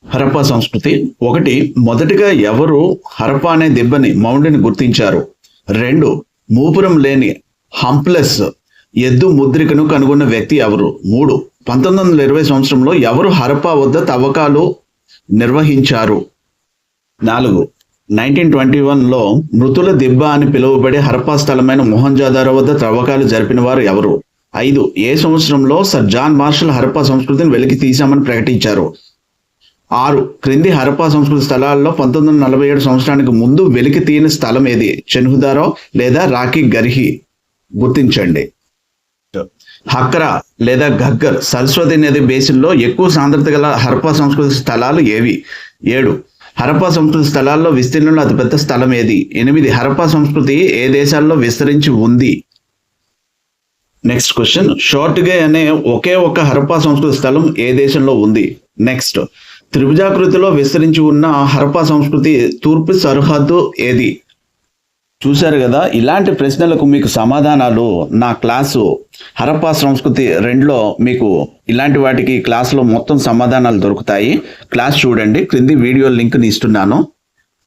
హరప్పా సంస్కృతి. 1. మొదటిగా ఎవరు హరప్పా అనే దిబ్బని మౌండ్ని గుర్తించారు? 2. మూపురం లేని హంప్లెస్ ఎద్దు ముద్రికను కనుగొన్న వ్యక్తి ఎవరు? 3. 1920 సంవత్సరంలో ఎవరు హరప్పా వద్ద తవ్వకాలు నిర్వహించారు? 4. 1921లో మృతుల దిబ్బ అని పిలువబడే హరప్పా స్థలమైన మొహంజోదారో వద్ద త్రవ్వకాలు జరిపిన వారు ఎవరు? 5. ఏ సంవత్సరంలో సర్ జాన్ మార్షల్ హరప్పా సంస్కృతిని వెలికి తీశామని ప్రకటించారు? 6. క్రింది హరప్పా సంస్కృతి స్థలాల్లో 1947 సంవత్సరానికి ముందు వెలికి తీయని స్థలం ఏది? చెన్హుదారో లేదా రాకీ గర్హి? గుర్తించండి. హక్రా లేదా ఘగ్గర్ సరస్వతి నది బేసిన్లో ఎక్కువ సాంద్రత గల హరప్పా సంస్కృతి స్థలాలు ఏవి? 7. హరప్పా సంస్కృతి స్థలాల్లో విస్తీర్ణంలో అతిపెద్ద స్థలం ఏది? 8. హరప్పా సంస్కృతి ఏ దేశాల్లో విస్తరించి ఉంది? నెక్స్ట్ క్వశ్చన్, షార్ట్గే అనే ఒకే ఒక్క హరప్పా సంస్కృతి స్థలం ఏ దేశంలో ఉంది? నెక్స్ట్, త్రిభుజాకృతిలో విస్తరించి ఉన్న హరప్పా సంస్కృతి తూర్పు సరిహద్దు ఏది? చూశారు కదా, ఇలాంటి ప్రశ్నలకు మీకు సమాధానాలు నా క్లాసు హరప్పా సంస్కృతి 2లో మీకు ఇలాంటి వాటికి క్లాసులో మొత్తం సమాధానాలు దొరుకుతాయి. క్లాస్ చూడండి, క్రింది వీడియో లింక్ని ఇస్తున్నాను.